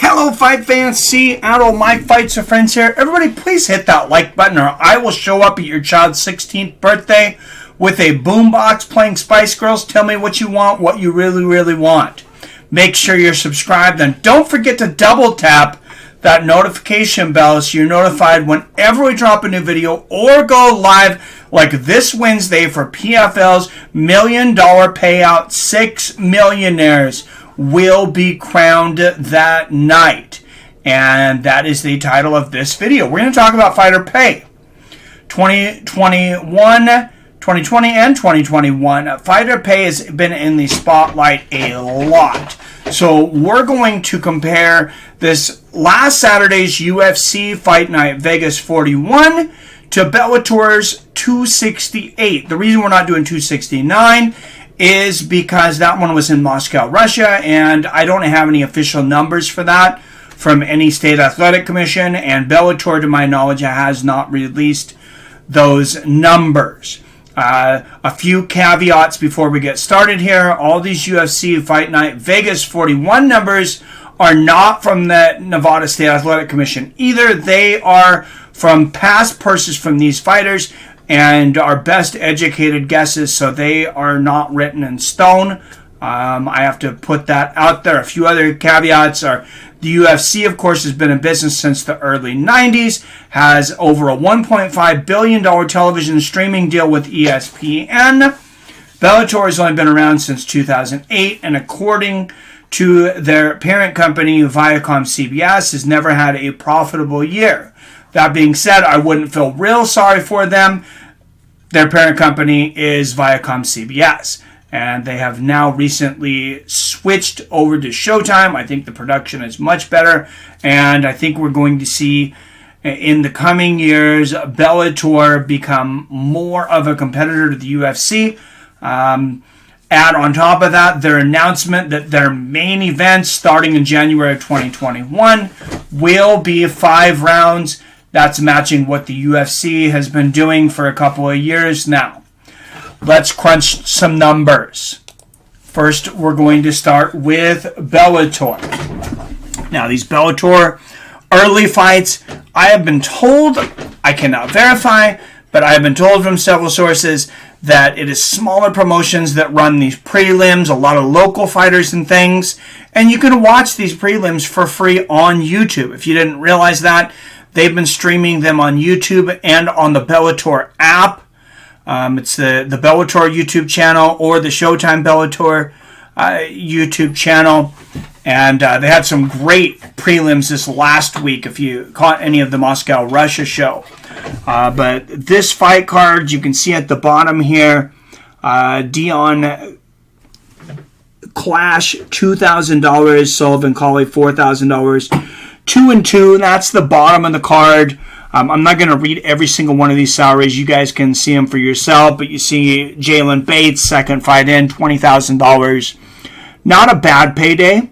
Hello fight fans, Seattle, my fights are friends here. Everybody please hit that like button or I will show up at your child's 16th birthday with a boombox playing Spice Girls. Tell me what you want, what you really want. Make sure you're subscribed and don't forget to double tap that notification bell so you're notified whenever we drop a new video or go live like this Wednesday for PFL's $1 million payout. 6 millionaires will be crowned that night, and that is the title of this video. We're going to talk about fighter pay 2020 and 2021. Fighter pay has been in the spotlight a lot, so we're going to compare this last Saturday's UFC Fight Night Vegas 41 to Bellator's 268. The reason we're not doing 269 is because that one was in Moscow, Russia, and I don't have any official numbers for that from any state athletic commission, and Bellator, to my knowledge, has not released those numbers. A few caveats before we get started here. All these UFC Fight Night Vegas 41 numbers are not from the Nevada State Athletic Commission either. They are from past purses from these fighters and our best educated guesses, so they are not written in stone. I have to put that out there. A few other caveats are the UFC, of course, has been in business since the early 90s, has over a $1.5 billion television streaming deal with ESPN. Bellator has only been around since 2008, and according to their parent company, Viacom CBS, has never had a profitable year. That being said, I wouldn't feel real sorry for them. Their parent company is Viacom CBS, and they have now recently switched over to Showtime. I think the production is much better, and I think we're going to see in the coming years Bellator become more of a competitor to the UFC. Add on top of that their announcement that their main event starting in January of 2021 will be 5 rounds. That's matching what the UFC has been doing for a couple of years now. Let's crunch some numbers. First, we're going to start with Bellator. Now, these Bellator early fights, I have been told, I cannot verify, but I have been told from several sources that it is smaller promotions that run these prelims, a lot of local fighters and things, and you can watch these prelims for free on YouTube. If you didn't realize that, they've been streaming them on YouTube and on the Bellator app. It's the Bellator YouTube channel or the Showtime Bellator YouTube channel. And they had some great prelims this last week if you caught any of the Moscow, Russia show. But this fight card, you can see at the bottom here, Dion Clash, $2,000, Sullivan Colley, $4,000. 2-2, that's the bottom of the card. I'm not going to read every single one of these salaries. You guys can see them for yourself, but you see Jalen Bates, second fight in, $20,000. Not a bad payday.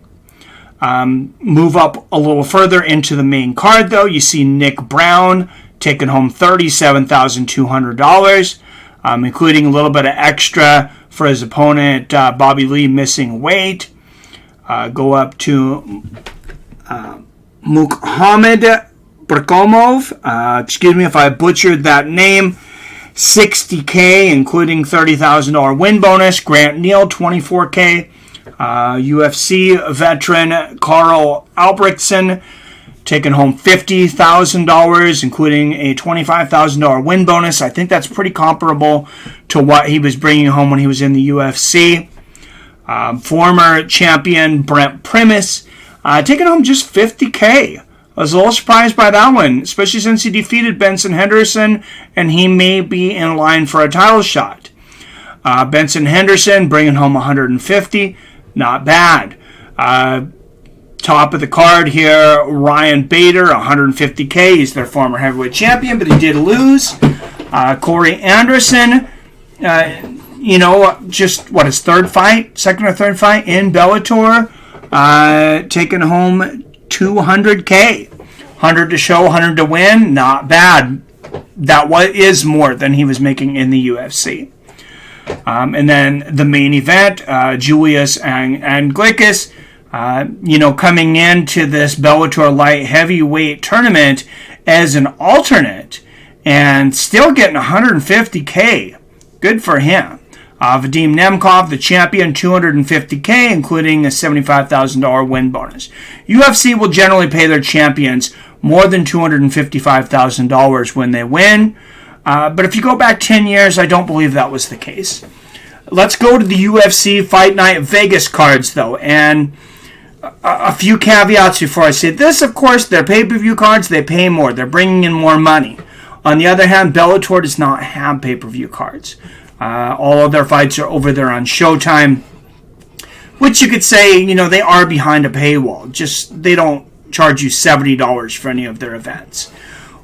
Move up a little further into the main card, though. You see Nick Brown taking home $37,200, including a little bit of extra for his opponent, Bobby Lee, missing weight. Go up to Muhammad Berkomov, excuse me if I butchered that name, $60K, including $30,000 win bonus. Grant Neal, $24K. UFC veteran Carl Albrechtsen taking home $50,000, including a $25,000 win bonus. I think that's pretty comparable to what he was bringing home when he was in the UFC. Former champion Brent Primus taking home just $50K. I was a little surprised by that one, especially since he defeated Benson Henderson, and he may be in line for a title shot. Benson Henderson bringing home $150, not bad. Top of the card here, Ryan Bader, $150K. He's their former heavyweight champion, but he did lose. Corey Anderson, just his second or third fight in Bellator, taking home $200K. 100 to show, 100 to win, not bad. That is more than he was making in the UFC. And then the main event, Julius Anglickas, Coming into this Bellator light heavyweight tournament as an alternate and still getting $150K. Good for him. Vadim Nemkov, the champion, $250K, including a $75,000 win bonus. UFC will generally pay their champions more than $255,000 when they win. But if you go back 10 years, I don't believe that was the case. Let's go to the UFC Fight Night Vegas cards, though. And a few caveats before I say this. Of course, they're pay-per-view cards. They pay more. They're bringing in more money. On the other hand, Bellator does not have pay-per-view cards. All of their fights are over there on Showtime, which you could say, they are behind a paywall. Just they don't charge you $70 for any of their events.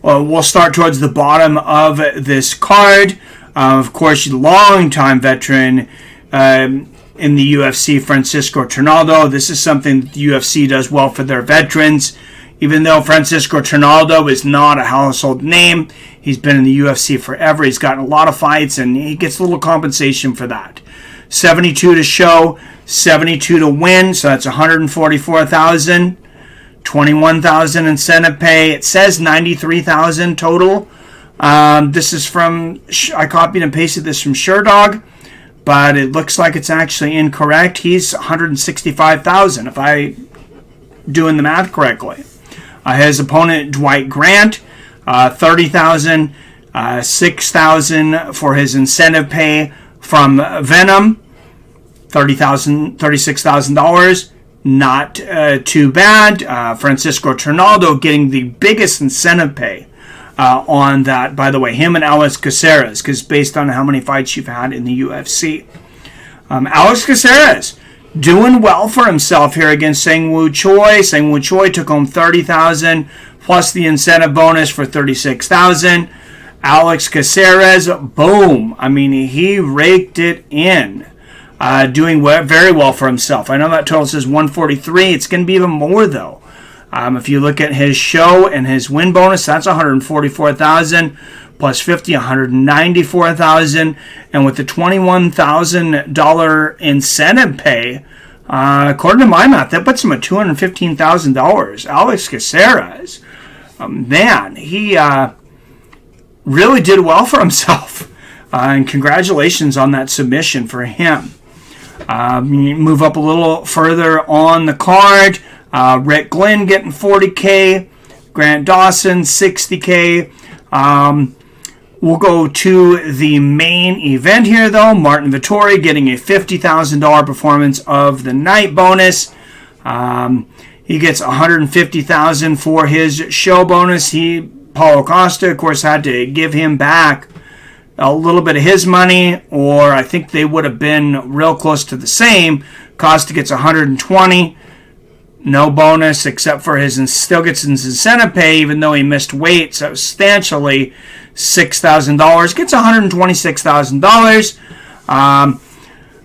We'll start towards the bottom of this card. Of course, long-time veteran in the UFC, Francisco Trinaldo. This is something that the UFC does well for their veterans. Even though Francisco Trinaldo is not a household name, he's been in the UFC forever. He's gotten a lot of fights, and he gets a little compensation for that. 72 to show, 72 to win, so that's $144,000. $21,000 incentive pay. It says $93,000 total. This is from, I copied and pasted this from SureDog, but it looks like it's actually incorrect. He's $165,000 if I doing the math correctly. His opponent, Dwight Grant, $30,000, $6,000 for his incentive pay from Venom, $36,000. Not too bad. Francisco Trinaldo getting the biggest incentive pay on that. By the way, him and Alex Caceres, because based on how many fights you've had in the UFC. Alex Caceres doing well for himself here against Seung-Woo Choi. Seung-Woo Choi took home $30,000 plus the incentive bonus for $36,000. Alex Caceres, boom. I mean, he raked it in. Doing very well for himself. I know that total says 143. It's going to be even more, though. If you look at his show and his win bonus, that's $144,000 plus 50, $194,000. And with the $21,000 incentive pay, according to my math, that puts him at $215,000. Alex Caceres, man, he really did well for himself. And congratulations on that submission for him. You move up a little further on the card. Rick Glenn getting $40K. Grant Dawson, $60K. We'll go to the main event here, though. Martin Vettori getting a $50,000 performance of the night bonus. He gets $150,000 for his show bonus. Paulo Costa, of course, had to give him back a little bit of his money, or I think they would have been real close to the same. Costa gets $120,000. No bonus except for still gets his incentive pay, even though he missed weight substantially, $6,000. Gets $126,000.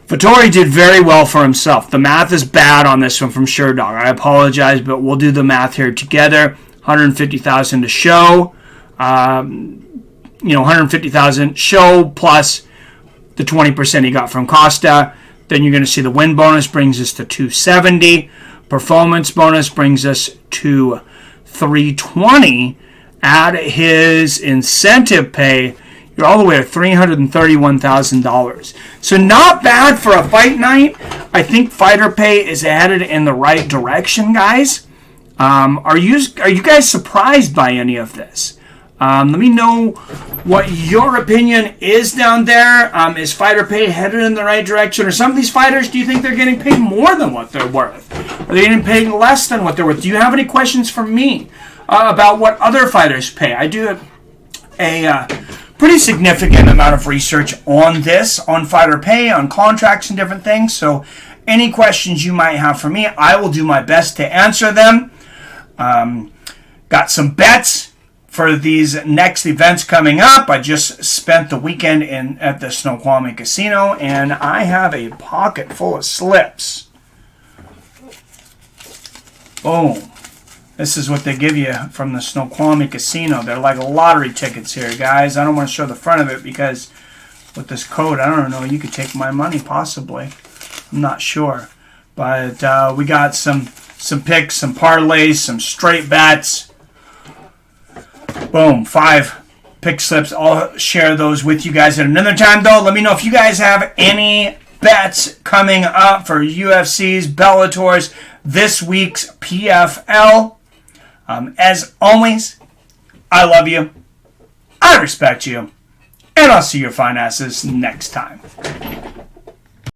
Vettori did very well for himself. The math is bad on this one from SureDog. I apologize, but we'll do the math here together. $150,000 to show. $150,000 show plus the 20% he got from Costa. Then you're going to see the win bonus brings us to $270. Performance bonus brings us to $320. Add his incentive pay, you're all the way to $331,000. So not bad for a fight night. I think fighter pay is headed in the right direction, guys. Are you guys surprised by any of this? Let me know what your opinion is down there. Is fighter pay headed in the right direction? Or some of these fighters, do you think they're getting paid more than what they're worth? Are they getting paid less than what they're worth? Do you have any questions for me about what other fighters pay? I do a pretty significant amount of research on this, on fighter pay, on contracts and different things. So any questions you might have for me, I will do my best to answer them. Got some bets for these next events coming up. I just spent the weekend at the Snoqualmie Casino, and I have a pocket full of slips. Boom. This is what they give you from the Snoqualmie Casino. They're like lottery tickets here, guys. I don't want to show the front of it because with this code, I don't know, you could take my money possibly. I'm not sure. But we got some picks, some parlays, some straight bets. Boom, 5 pick slips. I'll share those with you guys at another time, though. Let me know if you guys have any bets coming up for UFC's, Bellators, this week's PFL. As always, I love you. I respect you. And I'll see your fine asses next time.